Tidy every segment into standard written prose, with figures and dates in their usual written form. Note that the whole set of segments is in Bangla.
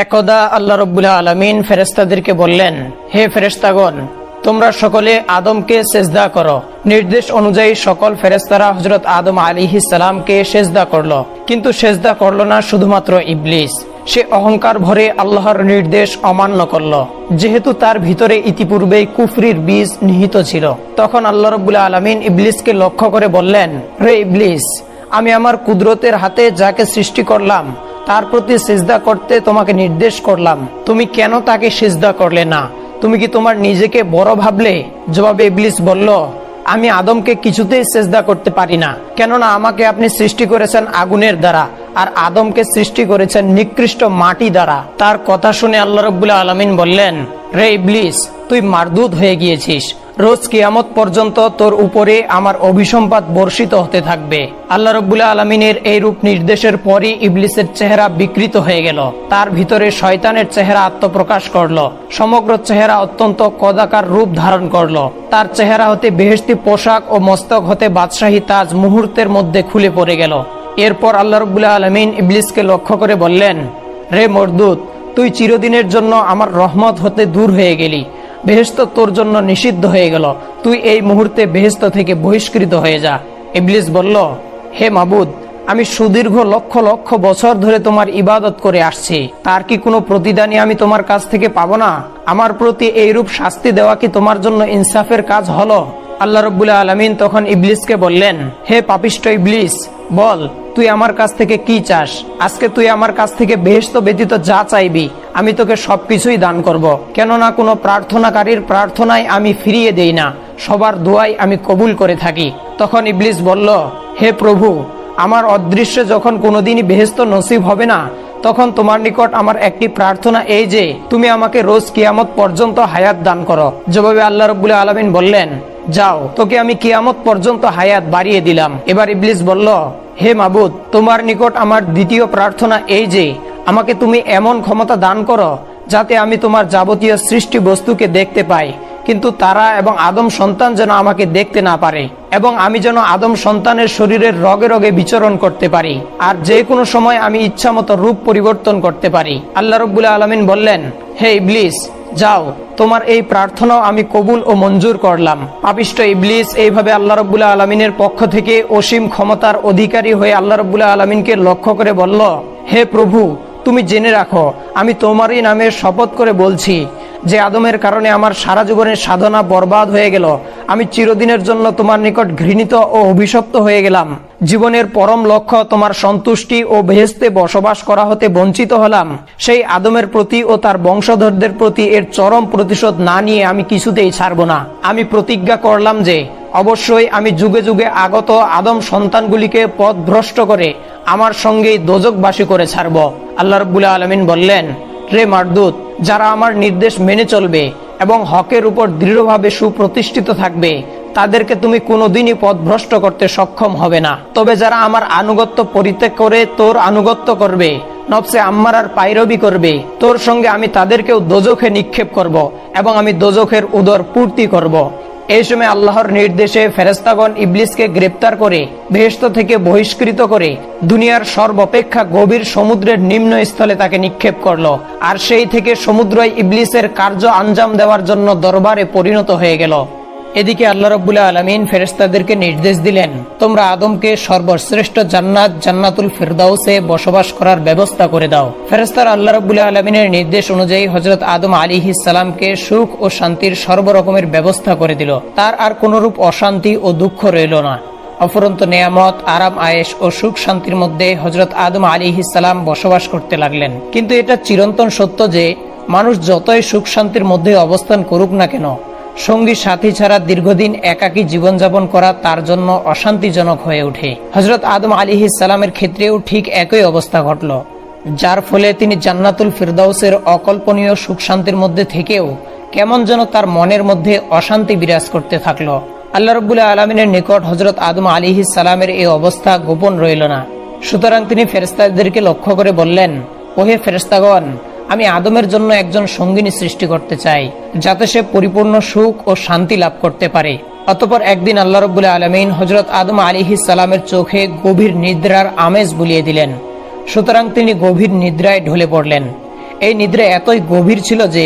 একদা আল্লাহ রাব্বুল আলামিন ফেরেশতাদেরকে বললেন, হে ফেরেশতাগণ, তোমরা সকলে আদমকে সেজদা করো। নির্দেশ অনুযায়ী সকল ফেরেশতারা হযরত আদম আলাইহিস সালামকে সেজদা করলো, কিন্তু সেজদা করলো না শুধুমাত্র ইবলিস। সে অহংকার ভরে আল্লাহর নির্দেশ অমান্য করলো, যেহেতু তার ভিতরে ইতিপূর্বেই কুফরির বীজ নিহিত ছিল। তখন আল্লাহ রাব্বুল আলামিন ইবলিসকে লক্ষ্য করে বললেন, রে ইবলিস, আমি আমার কুদরতের হাতে যাকে সৃষ্টি করলাম তার প্রতি সিজদা করতে তোমাকে নির্দেশ করলাম, তুমি কেন তাকে সিজদা করলে না? তুমি কি তোমার নিজেকে বড় ভাবলে? জবাবে ইবলিস বলল, আমি আদমকে কিছুতেই সিজদা করতে পারি না, কেননা আমাকে আপনি সৃষ্টি করেছেন আগুনের দ্বারা, আর আদমকে সৃষ্টি করেছেন নিকৃষ্ট মাটি দ্বারা। তার কথা শুনে আল্লাহ রাব্বুল আলামিন বললেন, রে ইবলিস, তুই মারদুদ হয়ে গিয়েছিস। রোজ কিয়ামত পর্যন্ত তোর উপরে আমার অভিসম্পাত বর্ষিত হতে থাকবে। আল্লাহ রাব্বুল আলামিনের এই রূপ নির্দেশের পরই ইবলিসের চেহারা বিকৃত হয়ে গেল। তার ভিতরে শয়তানের চেহারা আত্মপ্রকাশ করল। সমগ্র চেহারা অত্যন্ত কদাকার রূপ ধারণ করল। তার চেহারা হতে বেহেশতি পোশাক ও মস্তক হতে বাদশাহী তাজ মুহূর্তের মধ্যে খুলে পড়ে গেল। এরপর আল্লাহ রাব্বুল আলামিন ইবলিসকে লক্ষ্য করে বললেন, রে মরদুদ, তুই চিরদিনের জন্য আমার রহমত হতে দূর হয়ে গেলি। বেহেশত তোর জন্য নিষিদ্ধ হয়ে গেল। তুই এই মুহূর্তে বেহেশত থেকে বহিষ্কৃত হয়ে যা। ইবলিস বলল, হে মাবুদ, আমি সুদীর্ঘ লক্ষ লক্ষ বছর ধরে তোমার ইবাদত করে আসছি, তার কি কোনো প্রতিদানই আমি তোমার কাছ থেকে পাবো না? আমার প্রতি এইরূপ শাস্তি দেওয়া কি তোমার জন্য ইনসাফের কাজ হলো? আল্লাহ রাব্বুল আলামিন তখন ইবলিসকে বললেন, হে পাপিষ্ঠ ইবলিস, বল তুই আমার কাছ থেকে কি চাস? আজকে তুই আমার কাছ থেকে বেহেশত ব্যতীত যা চাইবি আমি তোকে সবকিছুই দান করব। কেননা কোনো প্রার্থনাকারীর প্রার্থনায় আমি ফিরিয়ে দেই না, সবার দোয়াই আমি কবুল করে থাকি। তখন ইবলিস বলল, হে প্রভু, আমার অদৃশ্যে যখন কোনোদিনই বেহেশত নসিব হবে না, তখন তোমার নিকট আমার একটি প্রার্থনা এই যে তুমি আমাকে রোজ কিয়ামত পর্যন্ত হায়াত দান করো। জবাবে আল্লাহ রাব্বুল আলামিন বললেন, যাও, তোকে আমি কিয়ামত পর্যন্ত হায়াত বাড়িয়ে দিলাম। এবার ইবলিস বলল, হে মাবুদ, তোমার নিকট আমার দ্বিতীয় প্রার্থনা এই যে আমাকে তুমি এমন ক্ষমতা দান করো যাতে আমি তোমার যাবতীয় সৃষ্টি বস্তুকে দেখতে পাই, কিন্তু তারা এবং আদম সন্তান যেন আমাকে দেখতে না পারে, এবং আমি যেন আদম সন্তানের শরীরের রগে রগে বিচরণ করতে পারি, আর যে কোনো সময় আমি ইচ্ছামতো রূপ পরিবর্তন করতে পারি। আল্লাহ রাব্বুল আলামিন বললেন, হে ইবলিস, যাও, তোমার এই প্রার্থনাও আমি কবুল ও মঞ্জুর করলাম। পাপিষ্ঠ ইবলিস এইভাবে আল্লাহ রাব্বুল আলামিনের পক্ষ থেকে অসীম ক্ষমতার অধিকারী হয়ে আল্লাহ রাব্বুল আলামিনকে লক্ষ্য করে বলল, হে প্রভু, তুমি জেনে রাখো, আমি তোমারই নামে শপথ করে বলছি যে আদমের কারণে আমার সারা জীবনের সাধনা বরবাদ হয়ে গেল। আমি চিরদিনের জন্য তোমার নিকট ঘৃণিত ও অভিশপ্ত হয়ে গেলাম। জীবনের পরম লক্ষ্য তোমার সন্তুষ্টি ও বেহেশতে বসবাস করা হতে বঞ্চিত হলাম। সেই আদমের প্রতি ও তার বংশধরদের প্রতি এর চরম প্রতিশোধ না নিয়ে আমি কিছুতেই ছাড়ব না। আমি প্রতিজ্ঞা করলাম যে অবশ্যই আমি যুগে যুগে আগত আদম সন্তানগুলিকে পথভ্রষ্ট করে আমার সঙ্গেই দোজখবাসী করে ছাড়ব। আল্লাহ রাব্বুল আলামিন বললেন, রে মারদুদ, যারা আমার নির্দেশ মেনে চলবে এবং হকের উপর দৃঢ়ভাবে সুপ্রতিষ্ঠিত থাকবে তাদেরকে তুমি কোনোদিনই পথভ্রষ্ট করতে সক্ষম হবে না। তবে যারা আমার আনুগত্য পরিত্যাগ করে তোর আনুগত্য করবে, নফসে আম্মারার পায়রবি করবে, তোর সঙ্গে আমি তাদেরকেও দোজখে নিক্ষেপ করব এবং আমি দোজখের উদর পূর্তি করব। এই সময় আল্লাহর নির্দেশে ফেরেশতাগণ ইবলিসকে গ্রেপ্তার করে বেহেশত থেকে বহিষ্কৃত করে দুনিয়ার সর্বাপেক্ষা গভীর সমুদ্রের নিম্ন স্থলে তাকে নিক্ষেপ করলো, আর সেই থেকে সমুদ্রই ইবলিসের কার্য আঞ্জাম দেওয়ার জন্য দরবারে পরিণত হয়ে গেল। এদিকে আল্লাহ রাব্বুল আলামিন ফেরেশতাদেরকে নির্দেশ দিলেন, তোমরা আদমকে সর্বশ্রেষ্ঠ জান্নাত জান্নাতুল ফিরদাউসে বসবাস করার ব্যবস্থা করে দাও। ফেরেশতারা আল্লাহ রাব্বুল আলামিনের নির্দেশ অনুযায়ী হযরত আদম আলাইহিস সালামকে সুখ ও শান্তির সর্বরকমের ব্যবস্থা করে দিল। তার আর কোনরূপ অশান্তি ও দুঃখ রইল না। অফুরন্ত নেয়ামত, আরাম আয়েশ ও সুখ শান্তির মধ্যে হযরত আদম আলাইহিস সালাম বসবাস করতে লাগলেন। কিন্তু এটা চিরন্তন সত্য যে মানুষ যতই সুখ শান্তির মধ্যে অবস্থান করুক না কেন, সঙ্গী সাথী ছাড়া দীর্ঘদিন একাকী জীবনযাপন করা তার জন্য অশান্তিজনক হয়ে ওঠে। হযরত আদম আলাইহিস সালামের ক্ষেত্রেও ঠিক একই অবস্থা ঘটল, যার ফলে তিনি জান্নাতুল ফিরদাউসের অকল্পনীয় সুখ শান্তির মধ্যে থেকেও কেমন যেন তার মনের মধ্যে অশান্তি বিরাজ করতে থাকলো। আল্লাহ রাব্বুল আলামিনের নিকট হযরত আদম আলাইহিস সালামের এই অবস্থা গোপন রইল না। সুতরাং তিনি ফেরেশতাদেরকে লক্ষ্য করে বললেন, ওহে ফেরেশতাগণ, আমি আদমের জন্য একজন সঙ্গিনী সৃষ্টি করতে চাই যাতে সে পরিপূর্ণ সুখ ও শান্তি লাভ করতে পারে। অতঃপর একদিন আল্লাহ রাব্বুল আলামিন হযরত আদম আলাইহিস সালামের চোখে গভীর নিদ্রার আমেজ বুলিয়ে দিলেন। সুতরাং তিনি গভীর নিদ্রায় ঢলে পড়লেন এই নিদ্রা এতই গভীর ছিল যে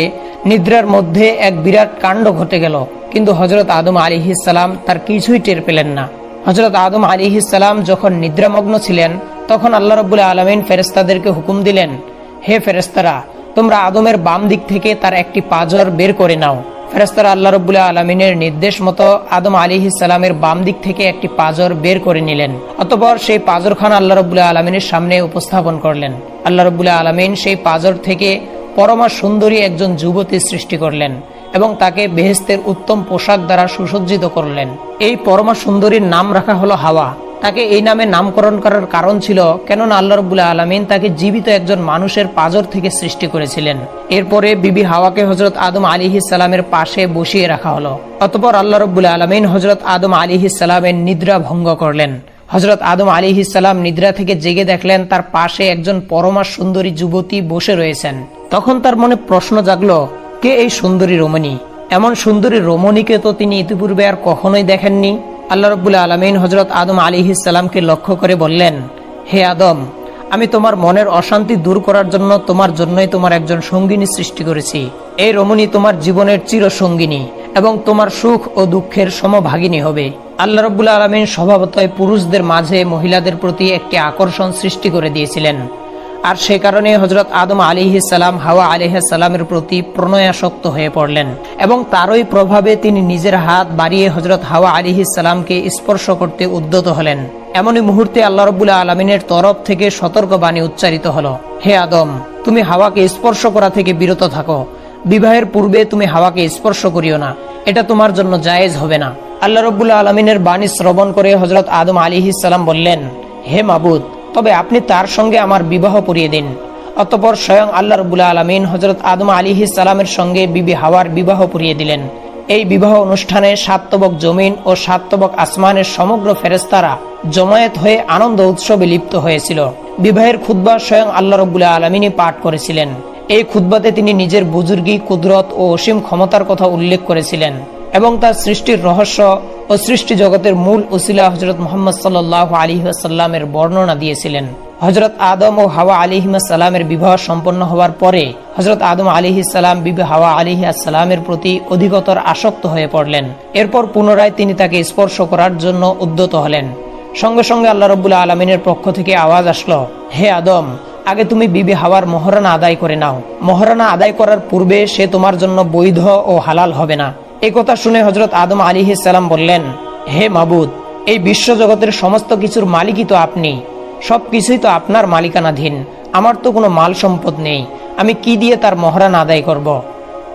নিদ্রার মধ্যে এক বিরাট কাণ্ড ঘটে গেল, কিন্তু হযরত আদম আলাইহিস সালাম তার কিছুই টের পেলেন না। হযরত আদম আলাইহিস সালাম যখন নিদ্রামগ্ন ছিলেন তখন আল্লাহ রাব্বুল আলামিন ফেরেশতাদেরকে হুকুম দিলেন, হে ফেরেশতারা, তোমরা আদমের বাম দিক থেকে তার একটি পাঁজর বের করে নাও। ফেরেশতারা আল্লাহ রাব্বুল আলামিনের নির্দেশ মতো আদম আলাইহিস সালামের বাম দিক থেকে একটি পাঁজর বের করে নিলেন। অতঃপর সেই পাঁজরখানা আল্লাহ রাব্বুল আলামিনের সামনে উপস্থাপন করলেন। আল্লাহ রাব্বুল আলামিন সেই পাঁজর থেকে পরমা সুন্দরী একজন যুবতী সৃষ্টি করলেন এবং তাকে বেহেশতের উত্তম পোশাক দ্বারা সুসজ্জিত করলেন। এই পরমা সুন্দরীর নাম রাখা হলো হাওয়া। তাকে এই নামে নামকরণ করার কারণ ছিল কেননা আল্লাহ রাব্বুল আলামিন তাকে জীবিত একজন মানুষের পাঁজর থেকে সৃষ্টি করেছিলেন। এরপরে বিবি হাওয়াকে হযরত আদম আলাইহিস সালামের পাশে বসিয়ে রাখা হলো। অতঃপর আল্লাহ রাব্বুল আলামিন হযরত আদম আলাইহিস সালামের নিদ্রা ভঙ্গ করলেন। হযরত আদম আলাইহিস সালাম নিদ্রা থেকে জেগে দেখলেন তার পাশে একজন পরমা সুন্দরী যুবতী বসে রয়েছেন। তখন তার মনে প্রশ্ন জাগলো, কে এই সুন্দরী রমণী? এমন সুন্দরী রমণীকে তো তিনি ইতিপূর্বে আর কখনোই দেখেননি। আল্লাহ রাব্বুল আলামিন হযরত আদম আলাইহিস সালামকে লক্ষ্য করে বললেন, হে আদম, আমি তোমার মনের অশান্তি দূর করার জন্য তোমার জন্যই তোমার একজন সঙ্গিনী সৃষ্টি করেছি। এই রমণী তোমার জীবনের চিরসঙ্গিনী এবং তোমার সুখ ও দুঃখের সমভাগিনী হবে। আল্লাহ রাব্বুল আলামিন স্বভাবতই পুরুষদের মাঝে মহিলাদের প্রতি একটি আকর্ষণ সৃষ্টি করে দিয়েছিলেন, আর সে কারণে হযরত আদম আলাইহিস সালাম হাওয়া আলাইহিস সালামের প্রতি প্রণয়াসক্ত হয়ে পড়লেন এবং তারই প্রভাবে তিনি নিজের হাত বাড়িয়ে হযরত হাওয়া আলাইহিস সালামকে স্পর্শ করতে উদ্যত হলেন। এমনই মুহূর্তে আল্লাহ রাব্বুল আলামিনের তরফ থেকে সতর্কবাণী উচ্চারিত হলো, হে আদম, তুমি হাওয়াকে স্পর্শ করা থেকে বিরত থাকো। বিবাহের পূর্বে তুমি হাওয়াকে স্পর্শ করিও না, এটা তোমার জন্য জায়েজ হবে না। আল্লাহ রাব্বুল আলামিনের বাণী শ্রবণ করে হযরত আদম আলাইহিস সালাম বললেন, হে মাবুদ, তবে আপনি তার সঙ্গে আমার বিবাহ পড়িয়ে দিন। অতঃপর স্বয়ং আল্লাহ রাব্বুল আলামিন হযরত আদম আলাইহিস সালামের সঙ্গে বিবি হাওয়ার বিবাহ পড়িয়ে দিলেন। এই বিবাহ অনুষ্ঠানে 7 তবক জমিন ও 7 তবক আসমানের সমগ্র ফেরেশতারা জমায়েত হয়ে আনন্দ উৎসবে লিপ্ত হয়েছিল। বিবাহের খুতবা স্বয়ং আল্লাহ রাব্বুল আলামিনই পাঠ করেছিলেন। এই খুতবাতে তিনি নিজের বুজুর্গি, কুদরত ও অসীম ক্ষমতার কথা উল্লেখ করেছিলেন এবং তার সৃষ্টির রহস্য ও সৃষ্টি জগতের মূল উসিলা হযরত মুহাম্মদ সাল্লাল্লাহু আলাইহি ওয়াসাল্লামের বর্ণনা দিয়েছিলেন। হযরত আদম ও হাওয়া আলাইহিস সালামের বিবাহ সম্পন্ন হওয়ার পরে হযরত আদম আলাইহিস সালাম বিবি হাওয়া আলাইহিস সালামের প্রতি অধিকতর আসক্ত হয়ে পড়লেন। এরপর পুনরায় তিনি তাকে স্পর্শ করার জন্য উদ্যত হলেন। সঙ্গে সঙ্গে আল্লাহ রাব্বুল আলামিনের পক্ষ থেকে আওয়াজ আসলো, হে আদম, আগে তুমি বিবি হাওয়ার মোহরানা আদায় করে নাও। মোহরানা আদায় করার পূর্বে সে তোমার জন্য বৈধ ও হালাল হবে না। এই কথা শুনে হযরত আদম আলাইহিস সালাম বললেন, হে মাবুদ, এই বিশ্ব জগতের সমস্ত কিছুর মালিকই তো আপনি, সবকিছুই তো আপনার মালিকানাধীন। আমার তো কোনো মাল সম্পদ নেই, আমি কি দিয়ে তার মোহরানা আদায় করব?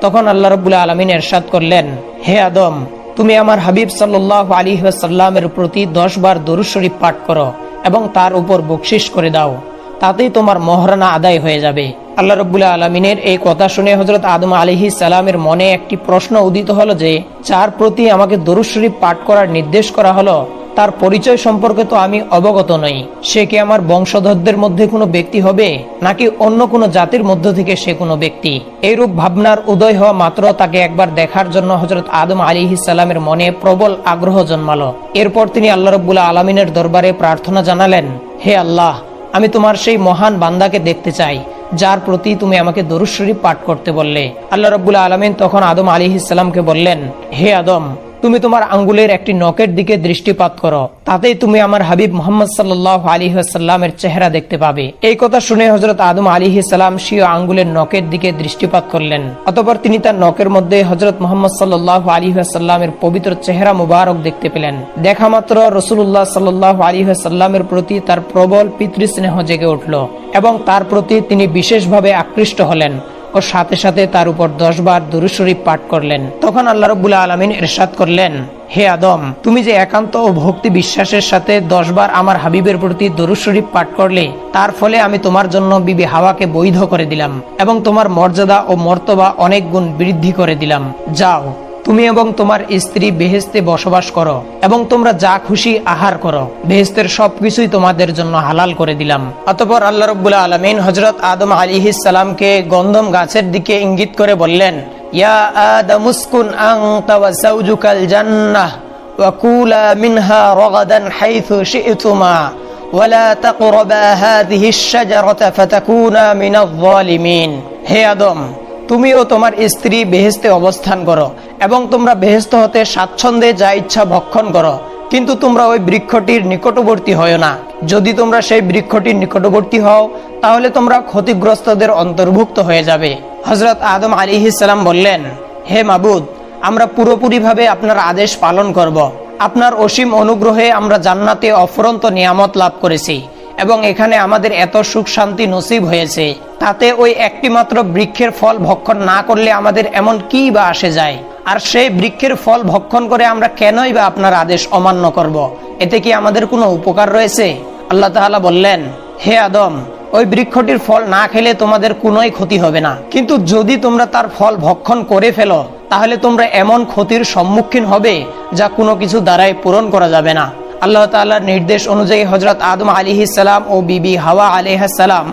তখন আল্লাহ রাব্বুল আলামিন ইরশাদ করলেন, হে আদম, তুমি আমার হাবিব সাল্লাল্লাহু আলাইহি ওয়াসাল্লামের প্রতি 10 বার দরুদ শরীফ পাঠ করো এবং তার উপর বকশিশ করে দাও, তাতেই তোমার মোহরানা আদায় হয়ে যাবে। আল্লাহ রাব্বুল আলামিনের এই কথা শুনে হযরত আদম আলাইহিস সালামের মনে একটি প্রশ্ন উদিত হলো যে, যার প্রতি আমাকে দরুদ শরীফ পাঠ করার নির্দেশ করা হলো, তার পরিচয় সম্পর্কে তো আমি অবগত নই। সে কি আমার বংশধরদের মধ্যে কোনো ব্যক্তি হবে, নাকি অন্য কোনো জাতির মধ্য থেকে সে কোনো ব্যক্তি? এইরূপ ভাবনার উদয় হওয়া মাত্র তাকে একবার দেখার জন্য হযরত আদম আলাইহিস সালামের মনে প্রবল আগ্রহ জন্মালো। এরপর তিনি আল্লাহ রাব্বুল আলামিনের দরবারে প্রার্থনা জানালেন, হে আল্লাহ, আমি তোমার সেই মহান বান্দাকে দেখতে চাই যার প্রতি তুমি আমাকে দরুদ শরীফ পাঠ করতে বললে। আল্লাহ রাব্বুল আলামিন তখন আদম আলাইহিস সালামকে বললেন, হে আদম, তুমি তোমার আঙ্গুলের একটি নখের দিকে দৃষ্টিপাত করো, তাতেই তুমি আমার হাবিব মুহাম্মদ সাল্লাল্লাহু আলাইহি ওয়াসাল্লামের চেহারা দেখতে পাবে। এই কথা শুনে হযরত আদম আলাইহিস সালাম স্বীয় আঙ্গুলের নখের দিকে দৃষ্টিপাত করলেন। অতঃপর তিনি তার নখের মধ্যে হযরত মুহাম্মদ সাল্লাল্লাহু আলাইহি ওয়াসাল্লামের পবিত্র চেহারা মুবারক দেখতে পেলেন। দেখা মাত্র রাসূলুল্লাহ সাল্লাল্লাহু আলাইহি ওয়াসাল্লামের প্রতি তার প্রবল পিতৃস্নেহ জেগে উঠল এবং তার প্রতি তিনি বিশেষভাবে আকৃষ্ট হলেন ও সাথে সাথে তার উপর 10 বার দরুদ শরীফ পাঠ করলেন। তখন আল্লাহ রাব্বুল আলামিন ইরশাদ করলেন, হে আদম, তুমি যে একান্ত ও ভক্তি বিশ্বাসের সাথে 10 বার আমার হাবিবের প্রতি দরুদ শরীফ পাঠ করলে, তার ফলে আমি তোমার জন্য বিবি হাওয়াকে বৈধ করে দিলাম এবং তোমার মর্যাদা ও মর্তবা অনেক গুণ বৃদ্ধি করে দিলাম। যাও, তুমি এবং তোমার স্ত্রী বেহেশতে বসবাস করো এবং তোমরা যা খুশি আহার করো, বেহেশতের সবকিছুই তোমাদের জন্য হালাল করে দিলাম। অতঃপর আল্লাহ রাব্বুল আলামিন হযরত আদম আলাইহিস সালামকে গন্ধম গাছের দিকে ইঙ্গিত করে বললেন, ইয়া আদামুসকুন আনতা ওয়া যাওজুকাল জান্নাহ ওয়া কুলা মিনহা রাগাদান হাইথু শি'তুমা ওয়া লা তাকরাবা হাযিহিশ শাজারাতা ফাতাকুনা মিনাজ জালিমিন। হে আদম, তুমি ও তোমার স্ত্রী বেহেশতে অবস্থান করো এবং তোমরা বেহেশত হতে স্বাচ্ছন্দ্যে যা ইচ্ছা ভক্ষণ করো, কিন্তু তোমরা ওই বৃক্ষটির নিকটবর্তী হও না। যদি তোমরা সেই বৃক্ষটির নিকটবর্তী হও তাহলে তোমরা ক্ষতিগ্রস্তদের অন্তর্ভুক্ত হয়ে যাবে। হযরত আদম আলাইহিস সালাম বললেন, হে মাবুদ, আমরা পুরোপুরিভাবে আপনার আদেশ পালন করব। আপনার অসীম অনুগ্রহে আমরা জান্নাতে অফুরন্ত নিয়ামত লাভ করেছি এবং এখানে আমাদের এত সুখ শান্তি নসিব হয়েছে, তাতে ওই একটি মাত্র বৃক্ষের ফল ভক্ষণ না করলে আমাদের এমন কি বা আসে যায়? আর সেই বৃক্ষের ফল ভক্ষণ করে আমরা কেনই বা আপনার আদেশ অমান্য করব? এতে কি আমাদের কোনো উপকার রয়েছে? আল্লাহ তাআলা বললেন, হে আদম, ওই বৃক্ষটির ফল না খেলে তোমাদের কোনোই ক্ষতি হবে না, কিন্তু যদি তোমরা তার ফল ভক্ষণ করে ফেলো তাহলে তোমরা এমন ক্ষতির সম্মুখীন হবে যা কোনো কিছু দ্বারাই পূরণ করা যাবে না। আল্লাহ তাআলার নির্দেশ অনুযায়ী হযরত আদম আলাইহিস সালাম ও বিবি হাওয়া আলাইহিস সালাম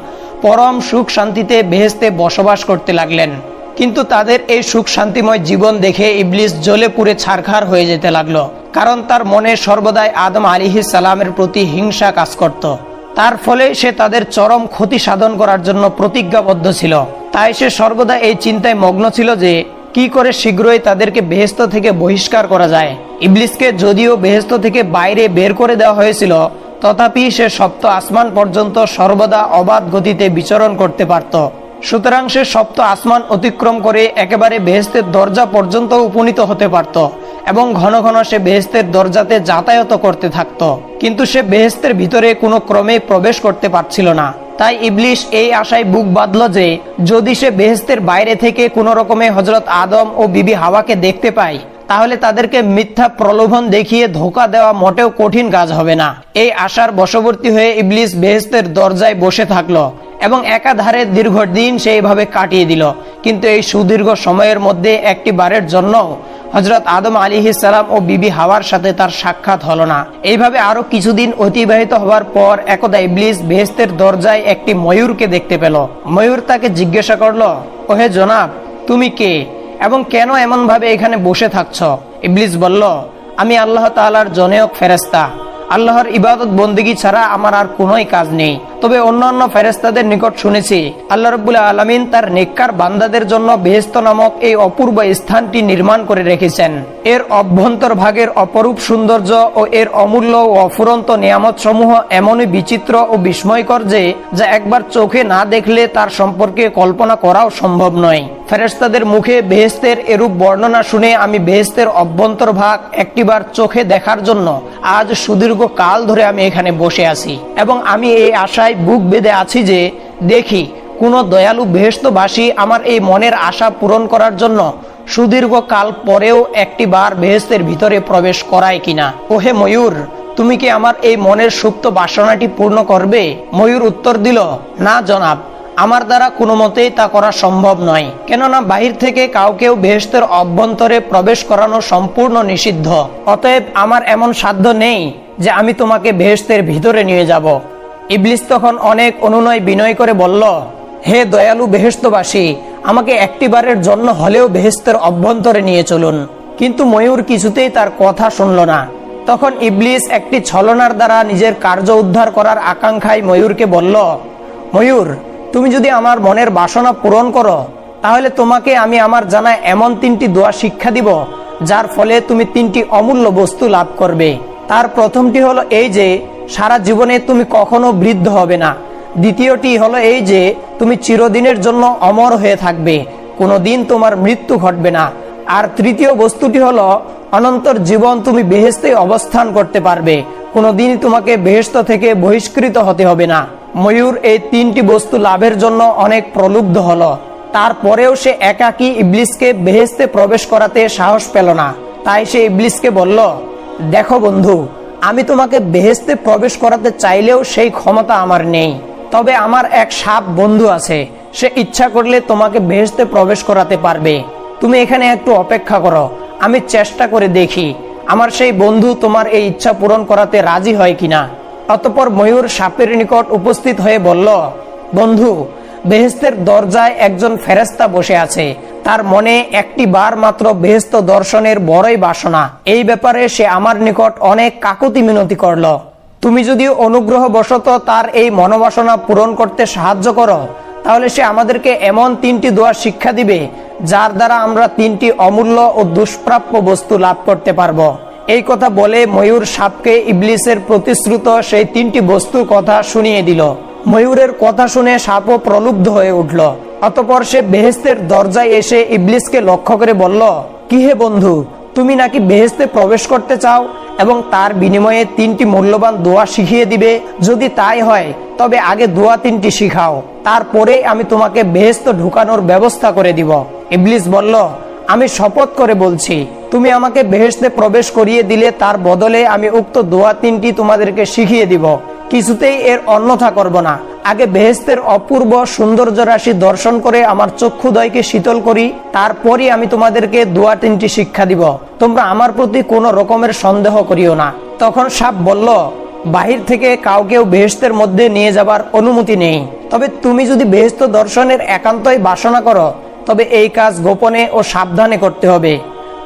পরম সুখ শান্তিতে বেহেশতে বসবাস করতে লাগলেন। কিন্তু তাদের এই সুখ শান্তিময় জীবন দেখে ইবলিস জ্বলে পুড়ে ছারখার হয়ে যেতে লাগলো, কারণ তার মনে সর্বদাই আদম আলাইহিস সালামের প্রতি হিংসা কাজ করত। তার ফলে সে তাদের চরম ক্ষতি সাধন করার জন্য প্রতিজ্ঞাবদ্ধ ছিল। তাই সে সর্বদা এই চিন্তায় মগ্ন ছিল যে কি করে শীঘ্রই তাদেরকে বেহেশত থেকে বহিষ্কার করা যায়। ইবলিসকে যদিও বেহেশত থেকে বাইরে বের করে দেওয়া হয়েছিল, তথাপি সে সপ্ত আসমান পর্যন্ত সর্বদা অবাধ গতিতে বিচরণ করতে পারত। সুতরাং সে সপ্ত আসমান অতিক্রম করে একেবারে বেহেশতের দরজা পর্যন্ত উপনীত হতে পারত এবং ঘন ঘন সে বেহেশতের দরজাতে যাতায়াত করতে থাকত। কিন্তু সে বেহেশতের ভিতরে কোনো ক্রমে প্রবেশ করতে পারছিল না। তাই ইবলিস এই আশায় বুক বাঁধল যে যদি সে বেহেশতের বাইরে থেকে কোনো রকমে হযরত আদম ও বিবি হাওয়াকে দেখতে পায় তাহলে তাদেরকে মিথ্যা প্রলোভন দেখিয়ে ধোঁকা দেওয়া মোটেও কঠিন কাজ হবে না। এই আশার বশবর্তী হয়ে ইবলিস বেহেশতের দরজায় বসে থাকলো এবং একাধারে দীর্ঘদিন সে এইভাবে কাটিয়ে দিল। কিন্তু এই সুদীর্ঘ সময়ের মধ্যে একটি বারের জন্য হযরত আদম আলাইহিস সালাম ও বিবি হাওয়ার সাথে তার সাক্ষাৎ হলো না। এইভাবে আরো কিছুদিন অতিবাহিত হওয়ার পর একদা ইবলিস বেহেশতের দরজায় একটি ময়ূরকে দেখতে পেল। ময়ূর তাকে জিজ্ঞাসা করলো, ওহে জনাব, তুমি কে এবং কেন এমন ভাবে এখানে বসে থাকছ? ইবলিস বলল, আমি আল্লাহ তাআলার জনৈক ফেরেশতা। আল্লাহর ইবাদত বন্দেগী ছাড়া আমার আর কোনোই কাজ নেই। তবে অন্যান্য ফেরেশতাদের নিকট শুনেছি আল্লাহ রাব্বুল আলামিন তার নেককার বান্দাদের জন্য বেহেশত নামক এই অপূর্ব স্থানটি নির্মাণ করে রেখেছেন। এর অভ্যন্তর ভাগের অপরূপ সৌন্দর্য ও এর অমূল্য ও অফুরন্ত নিয়ামত সমূহ এমনই বিচিত্র ও বিস্ময়কর যে যা একবার চোখে না দেখলে তার সম্পর্কে কল্পনা করাও সম্ভব নয়। ফেরেশতাদের মুখে বেহেশতের এরূপ বর্ণনা শুনে আমি বেহেশতের অভ্যন্তর ভাগ একটিবার চোখে দেখার জন্য আজ সুদীর্ঘ কাল ধরে আমি এখানে বসে আছি এবং আমি এই আশায় বুক বেঁধে আছি যে দেখি কোন দয়ালু বেহেশতবাসী আমার এই মনের আশা পূরণ করার জন্য সুদীর্ঘ কাল পরেও একটিবার বেহেশতের ভিতরে প্রবেশ করায় কিনা। ওহে ময়ূর, তুমি কি আমার এই মনের সুপ্ত বাসনাটি পূর্ণ করবে? ময়ূর উত্তর দিল, না জনাব, আমার দ্বারা কোনো মতেই তা করা সম্ভব নয়, কেননা বাহির থেকে কাউকেও বেহেশতের অভ্যন্তরে প্রবেশ করানো সম্পূর্ণ নিষিদ্ধ। অতএব আমার এমন সাধ্য নেই যে আমি তোমাকে বেহেশতের ভিতরে নিয়ে যাব। ইবলিস তখন অনেক অনুনয় বিনয় করে বলল, হে দয়ালু বেহেশতবাসী, আমাকে একটিবারের জন্য হলেও বেহেশতের অভ্যন্তরে নিয়ে চলুন। কিন্তু ময়ূর কিছুতেই তার কথা শুনল না। তখন ইবলিস একটি ছলনার দ্বারা নিজের কার্য উদ্ধার করার আকাঙ্ক্ষায় ময়ূরকে বলল, ময়ূর, তুমি যদি আমার মনের বাসনা পূরণ করো তাহলে তোমাকে আমি আমার জানা এমন 3টি দোয়া শিক্ষা দিব যার ফলে তুমি 3টি অমূল্য বস্তু লাভ করবে। তার প্রথমটি হলো এই যে সারা জীবনে তুমি কখনো বৃদ্ধ হবে না। দ্বিতীয়টি হলো এই যে তুমি চিরদিনের জন্য অমর হয়ে থাকবে, কোনোদিন তোমার মৃত্যু ঘটবে না। আর তৃতীয় বস্তুটি হলো অনন্তর জীবন তুমি বেহেশতে অবস্থান করতে পারবে, কোনোদিনই তোমাকে বেহেশত থেকে বহিষ্কৃত হতে হবে না। ময়ূর এই 3টি বস্তু লাভের জন্য অনেক প্রলুব্ধ হলো। তারপরেও সে একাকী ইবলিসকে বেহেশতে প্রবেশ করাতে সাহস পেল না। তাই সে ইবলিসকে বলল, দেখো বন্ধু, আমি তোমাকে বেহেশতে প্রবেশ করাতে চাইলেও সেই ক্ষমতা আমার নেই। তবে আমার এক সাপ বন্ধু আছে, সে ইচ্ছা করলে তোমাকে বেহেশতে প্রবেশ করাতে পারবে। তুমি এখানে একটু অপেক্ষা করো, আমি চেষ্টা করে দেখি আমার সেই বন্ধু তোমার এই ইচ্ছা পূরণ করাতে রাজি হয় কিনা। অতঃপর ময়ূর সাপের নিকট উপস্থিত হয়ে বলল, বন্ধু, বেহেশতের দরজায় একজন ফেরেশতা বসে আছে। তার মনে একটি বার মাত্র বেহেশত দর্শনের বড়ই বাসনা। এই ব্যাপারে সে আমার নিকট অনেক কাকুতি মিনতি করল। তুমি যদি অনুগ্রহ বশত তার এই মনোবাসনা পূরণ করতে সাহায্য করো তাহলে সে আমাদেরকে এমন 3টি দোয়া শিক্ষা দিবে যার দ্বারা আমরা 3টি অমূল্য ও দুষ্প্রাপ্য বস্তু লাভ করতে পারবো। এই কথা বলে ময়ূর সাপকে ইবলিসের প্রতিশ্রুত সেই 3টি বস্তুর কথা শুনিয়ে দিল। ময়ূরের কথা শুনে সাপও প্রলুব্ধ হয়ে উঠল। অতঃপর সে বেহেশতের দরজায় এসে ইবলিসকে লক্ষ্য করে বলল, কি হে বন্ধু, তুমি নাকি বেহেশতে প্রবেশ করতে চাও এবং তার বিনিময়ে 3টি মূল্যবান দোয়া শিখিয়ে দিবে? যদি তাই হয় তবে আগে দোয়া 3টি শিখাও, তারপরে আমি তোমাকে বেহেশতে ঢুকানোর ব্যবস্থা করে দিব। ইবলিস বলল, আমি শপথ করে বলছি, তুমি আমাকে বেহেশতে প্রবেশ করিয়ে দিলে তার বদলে আমি উক্ত দোয়া 3টি তোমাদেরকে শিখিয়ে দিব। কিছুতেই এর অন্যথা করব না। আগে বেহেশতের অপূর্ব সৌন্দর্য রাশি দর্শন করে আমার চক্ষুদয়কে শীতল করি, তারপরই আমি তোমাদেরকে দোয়া 3টি শিক্ষা দিব। তোমরা আমার প্রতি কোনো রকমের সন্দেহ করিও না। তখন সাপ বলল, বাহির থেকে কাউকেও বেহেশতের মধ্যে নিয়ে যাবার অনুমতি নেই। তবে তুমি যদি বেহেশত দর্শনের একান্তই বাসনা করো তবে এই কাজ গোপনে ও সাবধানে করতে হবে।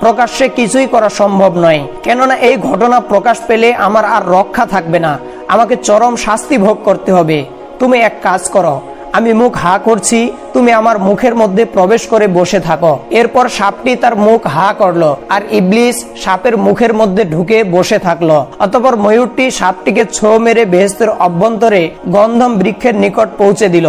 প্রকাশ্যে কিছুই করা সম্ভব নয়, কেননা এই ঘটনা প্রকাশ পেলে আমার আর রক্ষা থাকবে না, আমাকে চরম শাস্তি ভোগ করতে হবে। তুমি এক কাজ করো, আমি মুখ হা করছি, তুমি আমার মুখের মধ্যে প্রবেশ করে বসে থাকো। এরপর সাপটি তার মুখ হা করলো আর ইবলিস সাপের মুখের মধ্যে ঢুকে বসে থাকলো। অতঃপর ময়ূরটি সাপটিকে ছো মেরে বেহেশতের অভ্যন্তরে গন্ধম বৃক্ষের নিকট পৌঁছে দিল।